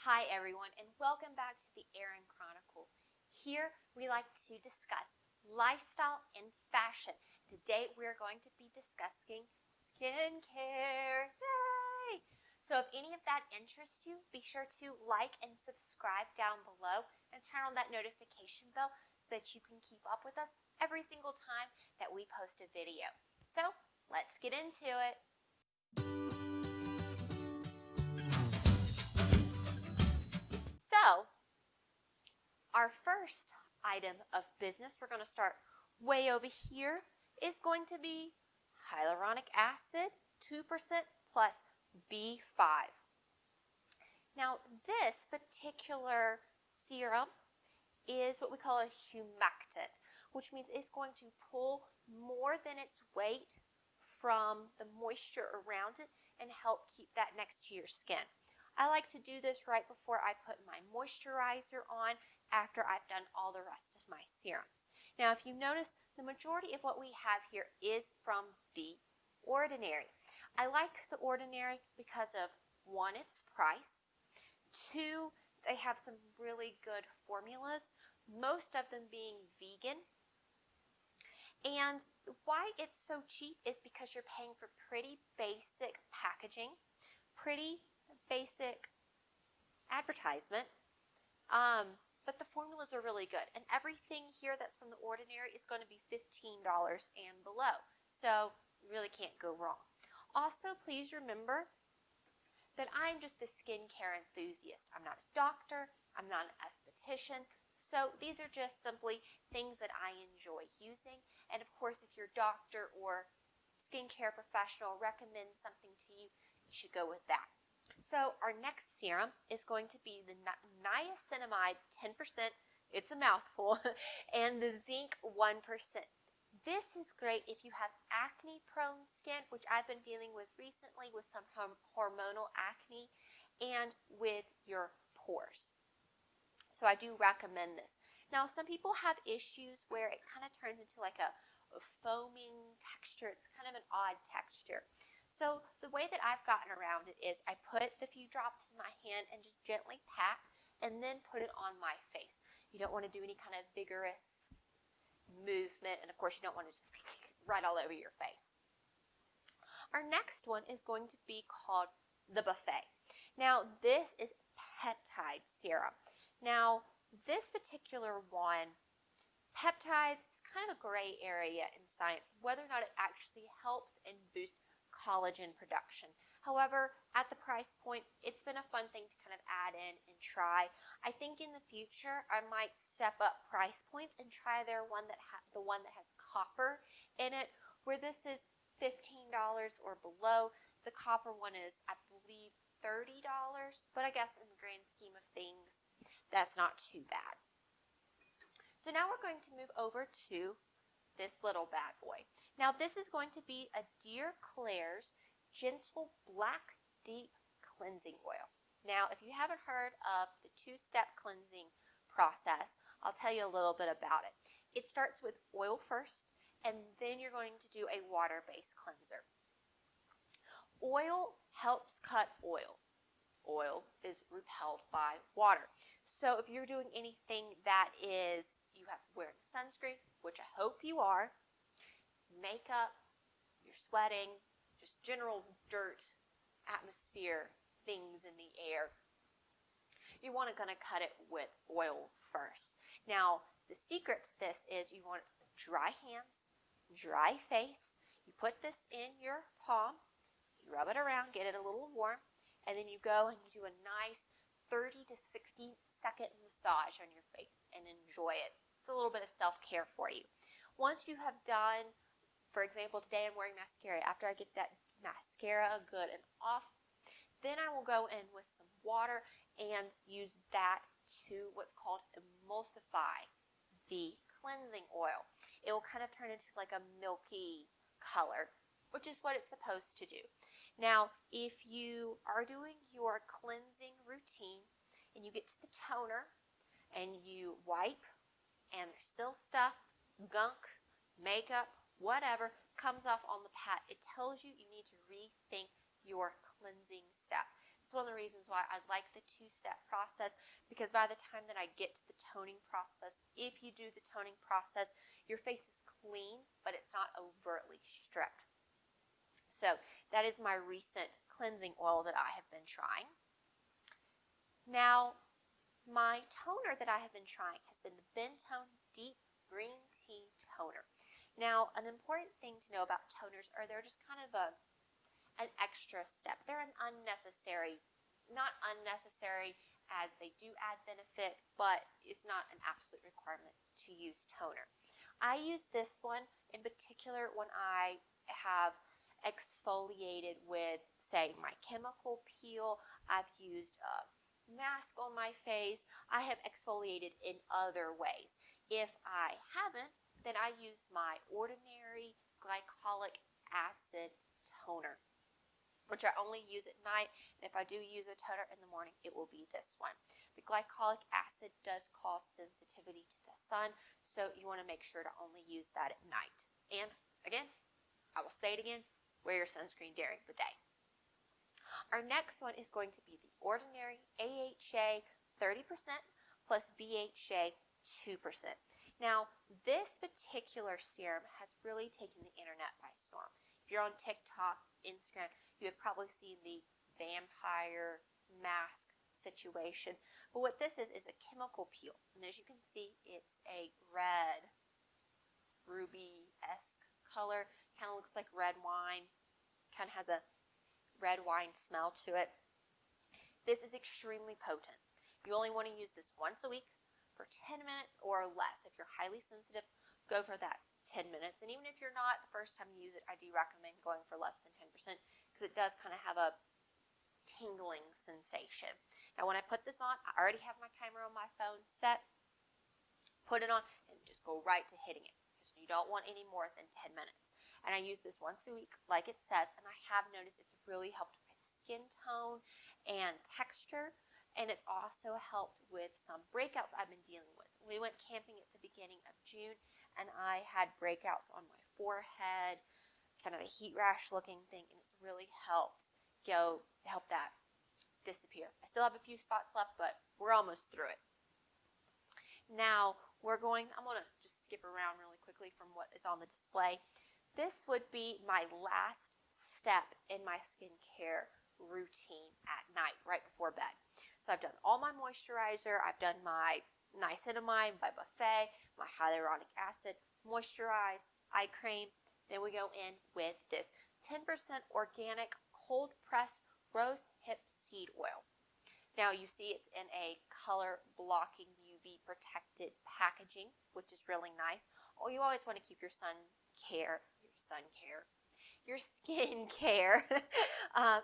Hi everyone, and welcome back to the Erin Chronicle. Here we like to discuss lifestyle and fashion. Today we're going to be discussing skincare. Yay! So if any of that interests you, be sure to like and subscribe down below and turn on that notification bell so that you can keep up with us every single time that we post a video. So let's get into it. So, our first item of business, we're going to start way over here, is going to be Hyaluronic Acid 2% plus B5. Now, this particular serum is what we call a humectant, which means it's going to pull more than its weight from the moisture around it and help keep that next to your skin. I like to do this right before I put my moisturizer on after I've done all the rest of my serums. Now, if you notice, the majority of what we have here is from The Ordinary. I like The Ordinary because of, one, its price, two, they have some really good formulas, most of them being vegan. And why it's so cheap is because you're paying for pretty basic packaging, pretty basic advertisement, but the formulas are really good, and everything here that's from The Ordinary is going to be $15 and below, so you really can't go wrong. Also, please remember that I'm just a skincare enthusiast. I'm not a doctor, I'm not an esthetician, so these are just simply things that I enjoy using, and of course if your doctor or skincare professional recommends something to you, you should go with that. So our next serum is going to be the Niacinamide 10%, it's a mouthful, and the Zinc 1%. This is great if you have acne-prone skin, which I've been dealing with recently with some hormonal acne, and with your pores. So I do recommend this. Now, some people have issues where it kind of turns into like a foaming texture. It's kind of an odd texture. So the way that I've gotten around it is I put the few drops in my hand and just gently pat and then put it on my face. You don't want to do any kind of vigorous movement, and of course you don't want to just right all over your face. Our next one is going to be called the Buffet. Now this is peptide serum. Now this particular one, peptides, it's kind of a gray area in science whether or not it actually helps and boosts collagen production. However, at the price point, it's been a fun thing to kind of add in and try. I think in the future, I might step up price points and try the one that has copper in it, where this is $15 or below. The copper one is, I believe, $30, but I guess in the grand scheme of things, that's not too bad. So now we're going to move over to this little bad boy. Now this is going to be a Dear Claire's Gentle Black Deep Cleansing Oil. Now if you haven't heard of the two-step cleansing process, I'll tell you a little bit about it. It starts with oil first, and then you're going to do a water-based cleanser. Oil helps cut oil. Oil is repelled by water. So if you're doing anything that is, you have wearing sunscreen, which I hope you are, makeup, you're sweating, just general dirt, atmosphere, things in the air, you want to cut it with oil first. Now, the secret to this is you want dry hands, dry face. You put this in your palm, you rub it around, get it a little warm, and then you go and you do a nice 30 to 60 second massage on your face and enjoy it. It's a little bit of self-care for you. Once you have done, for example, today I'm wearing mascara. After I get that mascara good and off, then I will go in with some water and use that to what's called emulsify the cleansing oil. It will kind of turn into like a milky color, which is what it's supposed to do. Now, if you are doing your cleansing routine and you get to the toner and you wipe and there's still stuff, gunk, makeup, whatever, comes off on the pad, it tells you you need to rethink your cleansing step. So one of the reasons why I like the two-step process, because by the time that I get to the toning process, if you do the toning process, your face is clean, but it's not overtly stripped. So that is my recent cleansing oil that I have been trying. Now, my toner that I have been trying has been the Bentone Deep Green Tea Toner. Now, an important thing to know about toners are they're just kind of an extra step. They're an unnecessary, not unnecessary as they do add benefit, but it's not an absolute requirement to use toner. I use this one in particular when I have exfoliated with, say, my chemical peel. I've used a mask on my face. I have exfoliated in other ways. If I haven't, then I use my ordinary Glycolic Acid Toner, which I only use at night, and if I do use a toner in the morning, it will be this one. The glycolic acid does cause sensitivity to the sun, so you want to make sure to only use that at night. And again, I will say it again, wear your sunscreen during the day. Our next one is going to be the ordinary AHA 30% plus BHA 2%. Now, this particular serum has really taken the internet by storm. If you're on TikTok, Instagram, you have probably seen the vampire mask situation. But what this is a chemical peel. And as you can see, it's a red, ruby-esque color. Kind of looks like red wine. Kind of has a red wine smell to it. This is extremely potent. You only want to use this once a week for 10 minutes or less. If you're highly sensitive, go for that 10 minutes. And even if you're not, the first time you use it, I do recommend going for less than 10% because it does kind of have a tingling sensation. Now, when I put this on, I already have my timer on my phone set. Put it on and just go right to hitting it because you don't want any more than 10 minutes. And I use this once a week, like it says, and I have noticed it's really helped my skin tone and texture, and it's also helped with some breakouts I've been dealing with. We went camping at the beginning of June, and I had breakouts on my forehead, kind of a heat rash looking thing, and it's really helped help that disappear. I still have a few spots left, but we're almost through it. Now, I'm going to just skip around really quickly from what is on the display. This would be my last step in my skincare routine at night, right before bed. So I've done all my moisturizer, I've done my Niacinamide by Buffet, my Hyaluronic Acid, Moisturize, eye cream. Then we go in with this 10% organic cold pressed rose hip seed oil. Now you see it's in a color blocking UV protected packaging, which is really nice. Oh, you always want to keep your skin care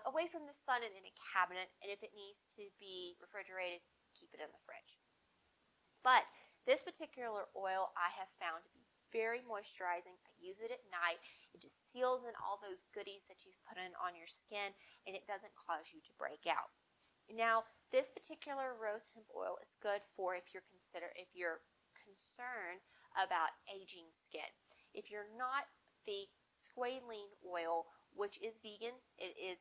away from the sun and in a cabinet, and if it needs to be refrigerated, keep it in the fridge. But this particular oil I have found to be very moisturizing. I use it at night. It just seals in all those goodies that you've put in on your skin, and it doesn't cause you to break out. Now, this particular rose hemp oil is good for if you're concerned about aging skin. If you're not, the squalene oil, which is vegan,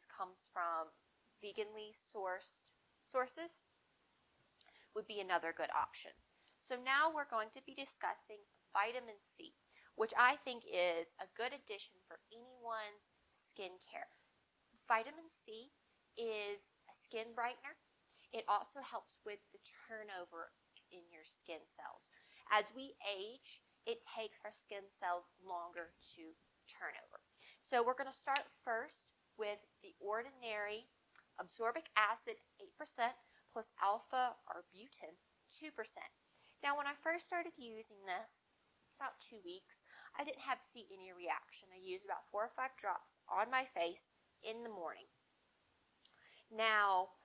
comes from veganly sourced sources, would be another good option. So now we're going to be discussing vitamin C, which I think is a good addition for anyone's skincare. Vitamin C is a skin brightener. It also helps with the turnover in your skin cells. As we age, it takes our skin cells longer to turn over. So we're going to start first with the ordinary ascorbic acid 8% plus alpha arbutin 2%. Now, when I first started using this, about 2 weeks, I didn't see any reaction. I used about 4 or 5 drops on my face in the morning. Now,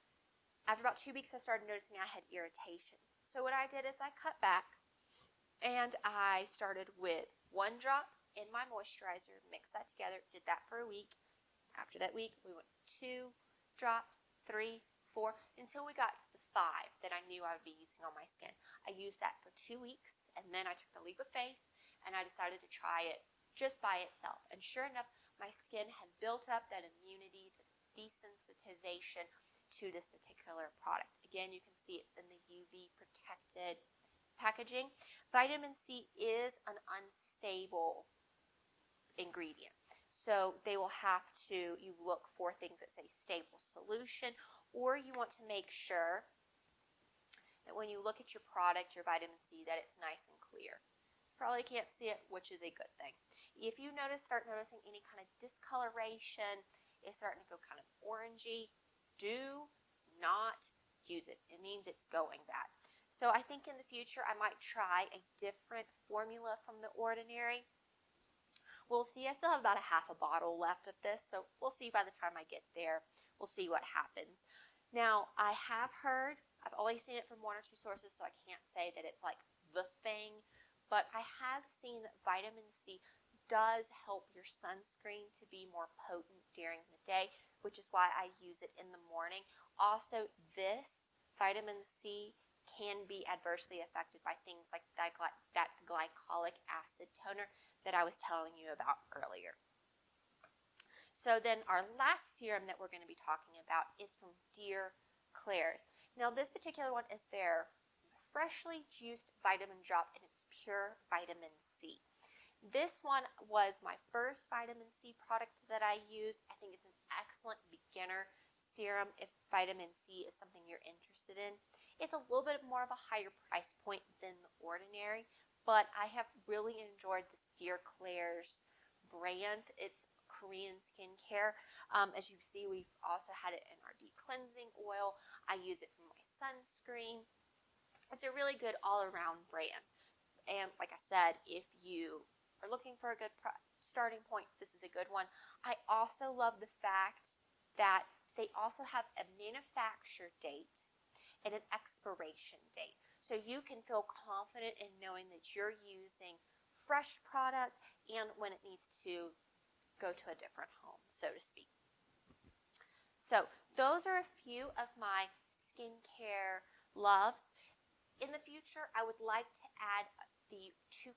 after about 2 weeks, I started noticing I had irritation. So what I did is I cut back, and I started with 1 drop in my moisturizer, mixed that together, did that for a week. After that week, we went 2 drops, 3, 4, until we got to the 5 that I knew I would be using on my skin. I used that for 2 weeks, and then I took the leap of faith, and I decided to try it just by itself. And sure enough, my skin had built up that immunity, the desensitization, to this particular product. Again, you can see it's in the UV protected packaging. Vitamin C is an unstable ingredient. So they will have to, you look for things that say stable solution, or you want to make sure that when you look at your product, your vitamin C, that it's nice and clear. Probably can't see it, which is a good thing. If you start noticing any kind of discoloration, it's starting to go kind of orangey, do not use it. It means it's going bad. So I think in the future I might try a different formula from The Ordinary. We'll see. I still have about a half a bottle left of this, so we'll see by the time I get there. We'll see what happens. Now, I have heard, I've only seen it from one or two sources, so I can't say that it's like the thing, but I have seen that vitamin C does help your sunscreen to be more potent during the day, which is why I use it in the morning. Also, this vitamin C can be adversely affected by things like that glycolic acid toner that I was telling you about earlier. So then our last serum that we're going to be talking about is from Dear Claire's. Now this particular one is their freshly juiced vitamin drop, and it's pure vitamin C. This one was my first vitamin C product that I used. I think it's an excellent beginner serum if vitamin C is something you're interested in. It's a little bit more of a higher price point than The Ordinary, but I have really enjoyed this Dear Claire's brand. It's Korean skincare. As you see, we've also had it in our deep cleansing oil. I use it for my sunscreen. It's a really good all-around brand. And like I said, if you are looking for a good starting point, this is a good one. I also love the fact that they also have a manufacture date and an expiration date. So you can feel confident in knowing that you're using fresh product and when it needs to go to a different home, so to speak. So those are a few of my skincare loves. In the future, I would like to add the 2%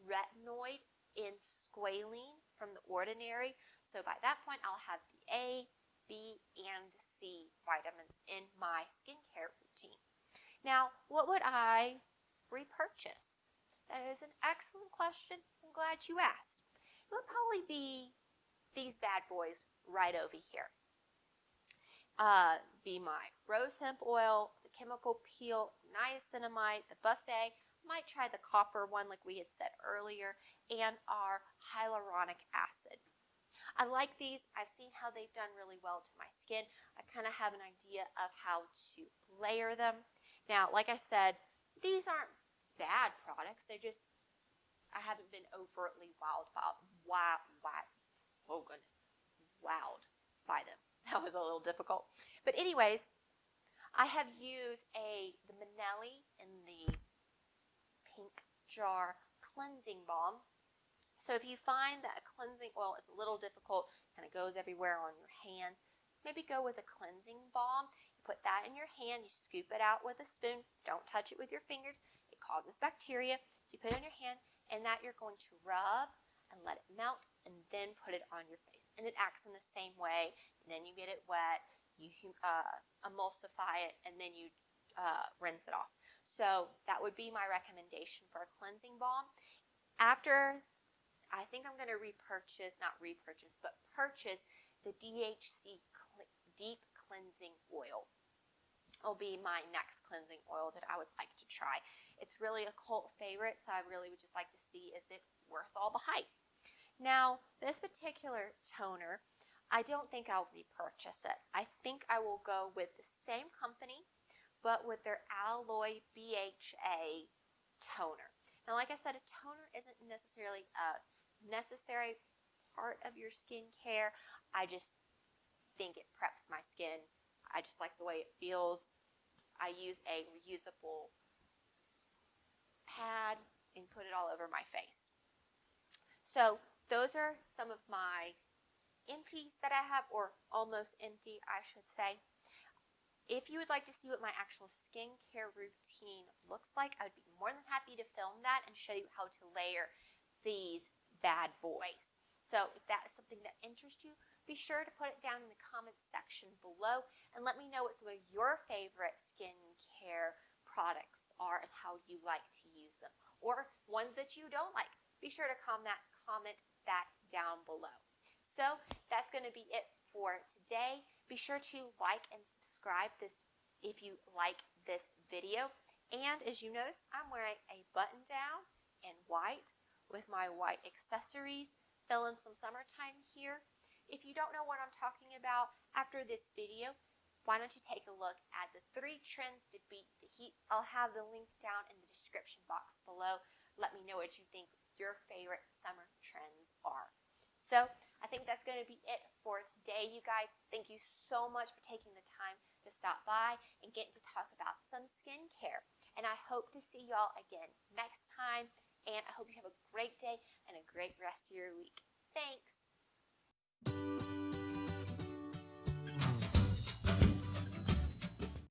retinoid in squalene from The Ordinary. So by that point, I'll have the A, B, and C vitamins in my skincare routine. Now, what would I repurchase? That is an excellent question. I'm glad you asked. It would probably be these bad boys right over here. Be my rose hemp oil, the chemical peel, niacinamide, the buffet. Might try the copper one like we had said earlier, and our hyaluronic acid. I like these. I've seen how they've done really well to my skin. I kind of have an idea of how to layer them. Now, like I said, these aren't bad products. They're just, I haven't been overtly wowed by them. That was a little difficult. But anyways, I have used the Manelli in the pink jar cleansing balm. So if you find that a cleansing oil is a little difficult, kind of goes everywhere on your hands, maybe go with a cleansing balm. You put that in your hand, you scoop it out with a spoon. Don't touch it with your fingers. It causes bacteria. So you put it in your hand, and that you're going to rub and let it melt, and then put it on your face. And it acts in the same way. And then you get it wet, you emulsify it, and then you rinse it off. So that would be my recommendation for a cleansing balm. After, I think I'm going to purchase the Dhc Deep Cleansing Oil. Will be my next cleansing oil that I would like to try. It's really a cult favorite, so I really would just like to see, is it worth all the hype? Now, this particular toner, I don't think I'll repurchase it. I think I will go with the same company, but with their Alloy BHA toner. Now, like I said, a toner isn't necessarily a necessary part of your skincare. I just think it preps my skin. I just like the way it feels. I use a reusable pad and put it all over my face. So those are some of my empties that I have, or almost empty, I should say. If you would like to see what my actual skincare routine looks like, I would be more than happy to film that and show you how to layer these bad boys. So if that is something that interests you, be sure to put it down in the comments section below and let me know what some of your favorite skincare products are and how you like to use them, or ones that you don't like. Be sure to comment that down below. So that's going to be it for today. Be sure to like and subscribe if you like this video. And as you notice, I'm wearing a button down in white with my white accessories, feeling some summertime here. If you don't know what I'm talking about after this video, why don't you take a look at the 3 trends to beat the heat? I'll have the link down in the description box below. Let me know what you think your favorite summer trends are. So I think that's going to be it for today, you guys. Thank you so much for taking the time to stop by and get to talk about some skincare. And I hope to see y'all again next time. And I hope you have a great day and a great rest of your week. Thanks.